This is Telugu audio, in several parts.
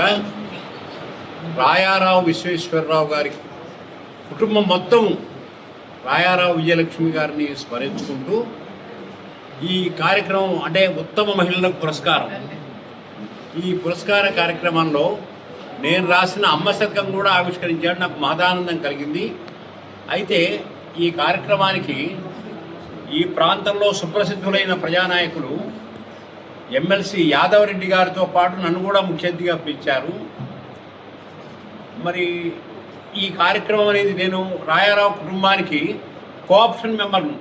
ఉండగా రాయారావు విశ్వేశ్వరరావు గారి కుటుంబం మొత్తం రాయారావు విజయలక్ష్మి గారిని స్మరించుకుంటూ ఈ కార్యక్రమం అంటే ఉత్తమ మహిళలకు పురస్కారం, ఈ పురస్కార కార్యక్రమంలో నేను రాసిన అమ్మ శతకం కూడా ఆవిష్కరించాడు. నాకు మహదానందం కలిగింది. అయితే ఈ కార్యక్రమానికి ఈ ప్రాంతంలో సుప్రసిద్ధులైన ప్రజానాయకులు ఎమ్మెల్సీ యాదవరెడ్డి గారితో పాటు నన్ను కూడా ముఖ్య అతిథిగా పిలిచారు. మరి ఈ కార్యక్రమం అనేది నేను రాయారావు కుటుంబానికి కోఆప్షన్ మెంబర్ను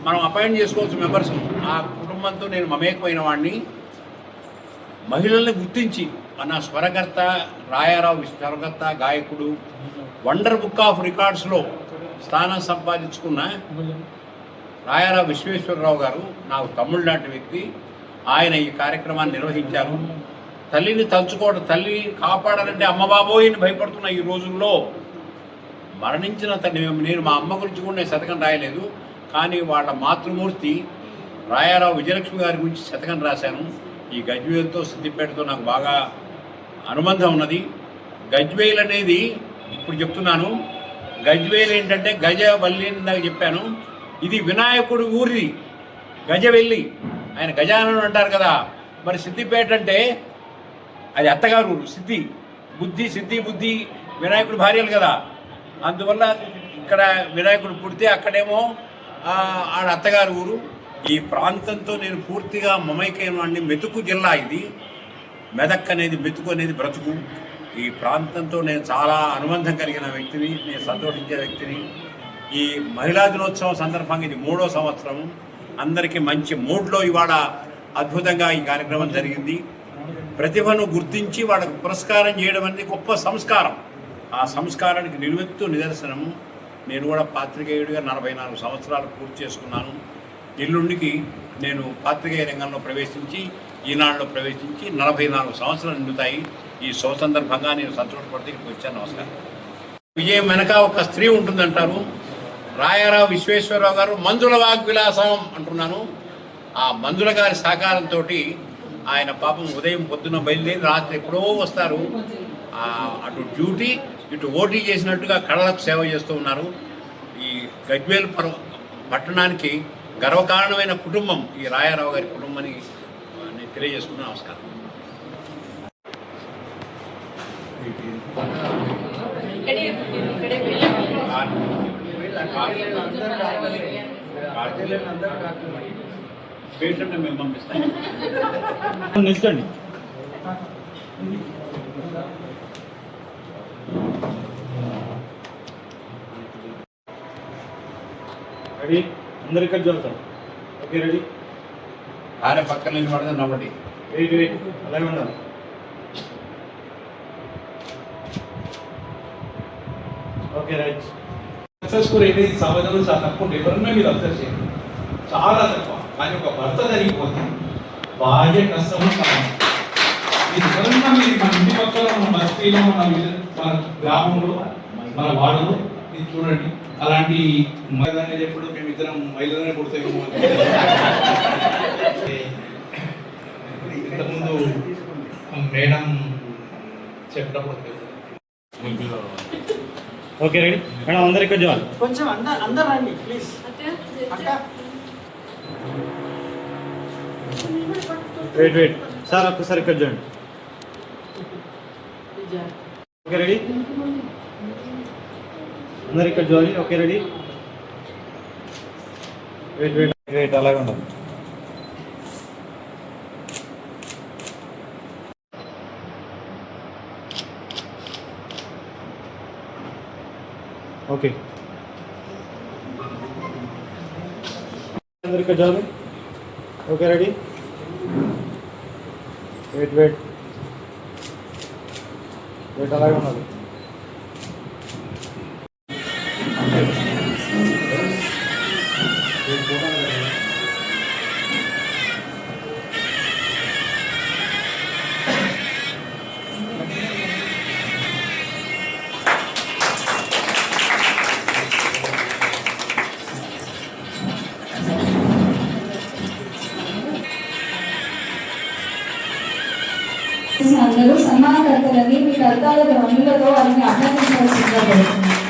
మనం అపాయింట్ చేసుకోవచ్చు మెంబర్స్. ఆ కుటుంబంతో నేను మమేకమైన వాడిని. మహిళల్ని గుర్తించి మన స్వరకర్త రాయారావు స్వరకర్త గాయకుడు వండర్ బుక్ ఆఫ్ రికార్డ్స్లో స్థానం సంపాదించుకున్న రాయారావు విశ్వేశ్వరరావు గారు నాకు తమ్ముడు లాంటి వ్యక్తి. ఆయన ఈ కార్యక్రమాన్ని నిర్వహించారు. తల్లిని తలుచుకోవడం, తల్లి కాపాడాలంటే అమ్మ బాబోయిని భయపడుతున్న ఈ రోజుల్లో మరణించిన నేను మా అమ్మ గురించి కూడా నేను శతకం రాయలేదు, కానీ వాళ్ళ మాతృమూర్తి రాయారావు విజయలక్ష్మి గారి గురించి శతకం రాశాను. ఈ గజ్వేల్తో సిద్దిపేటతో నాకు బాగా అనుబంధం ఉన్నది. గజ్వేల్ అనేది ఇప్పుడు చెప్తున్నాను, గజ్వేల్ ఏంటంటే గజవల్లి ఇందాక చెప్పాను, ఇది వినాయకుడి ఊరి గజవెల్లి, ఆయన గజాననుడు అంటారు కదా. మరి సిద్దిపేట అంటే అది అత్తగారు ఊరు. సిద్ధి బుద్ధి వినాయకుడి భార్యలు కదా. అందువల్ల ఇక్కడ వినాయకుడు పుడితే అక్కడేమో ఆడ అత్తగారు ఊరు. ఈ ప్రాంతంతో నేను పూర్తిగా మమైకైన మెతుకు జిల్లా ఇది. మెదక్ అనేది, మెతుకు అనేది బ్రతుకు. ఈ ప్రాంతంతో నేను చాలా అనుబంధం కలిగిన వ్యక్తిని, నేను సంతోషించే వ్యక్తిని. ఈ మహిళా దినోత్సవం సందర్భంగా ఇది 3వ సంవత్సరం. అందరికీ మంచి మూడ్లో ఇవాళ అద్భుతంగా ఈ కార్యక్రమం జరిగింది. ప్రతిభను గుర్తించి వాళ్ళకు పురస్కారం చేయడం అనేది గొప్ప సంస్కారం. ఆ సంస్కారానికి నిలువెత్తు నిదర్శనము. నేను కూడా పాత్రికేయుడిగా 44 సంవత్సరాలు పూర్తి చేసుకున్నాను. ఎల్లుండికి నేను పాత్రికేయ రంగంలో ప్రవేశించి, ఈనాడులో ప్రవేశించి 44 సంవత్సరాలు నిండుతాయి. ఈ శుభ సందర్భంగా నేను సంతోషపడితే ఇక్కడికి వచ్చాను. నమస్కారం. విజయం వెనక ఒక స్త్రీ ఉంటుందంటారు. రాయారావు విశ్వేశ్వరరావు గారు మంజుల వాగ్విలాసం అంటున్నాను. ఆ మంజుల గారి సహకారంతో ఆయన పాపం ఉదయం పొద్దున్న బయలుదేరి రాత్రి ఎప్పుడో వస్తారు. అటు డ్యూటీ ఇటు ఓటీ చేసినట్టుగా కళలకు సేవ చేస్తూ ఉన్నారు. ఈ గజ్వేల్ పట్టణానికి గర్వకారణమైన కుటుంబం ఈ రాయారావు గారి కుటుంబాన్ని నేను తెలియజేసుకున్నాను. నమస్కారం. పేషెంట్ మేము పంపిస్తాను. నిల్చండి. రెడీ? అందరు ఇక్కడ చదువుతాం. Okay, ready? ఆరే పక్కన నుంచి పడదాం. నవ్వండి. వెయిట్ అలాగే ఉండాలి. Okay, right. సక్సెస్ స్కోర్ అనేది సమాజంలో చాలా తక్కువ ఉంటుంది. ఎవరన్నా మీరు అబ్జర్వ్ చేయండి, చాలా తక్కువ. కానీ ఒక భర్త జరిగిపోతే భార్య కష్టము సమానం. ఇది ఎవరన్నా మీరు మన ఇంటి పక్కన, మన బస్తీలో, మన గ్రామంలో, మన వాడలో ఇది చూడండి. అలాంటి మహిళనే ఎప్పుడు మేమిద్దరం మహిళలనే పుడతామేమో ఇంతకుముందు మేడం చెప్పినప్పుడు. Okay, ready? మేడం అందరు ఇక్కడ చూడాలి. కొంచెం అందరు రండి ప్లీజ్. వెయిట్ సార్, ఒక్కసారి ఇక్కడ చూడండి. Okay, ready? అందరు ఇక్కడ చూడాలి. Okay, ready? వెయిట్ అలాగే ఉండాలి. ఓకే, అందరు ఇక్కడ చూడాలి. Okay, ready? వెయిట్ అలాగే ఉండాలి. This అందరూ సన్మానకర్తలని మీ కర్తల ధ్వనులతో వారిని అభినందించవలసిందిగా కోరుతున్నాను.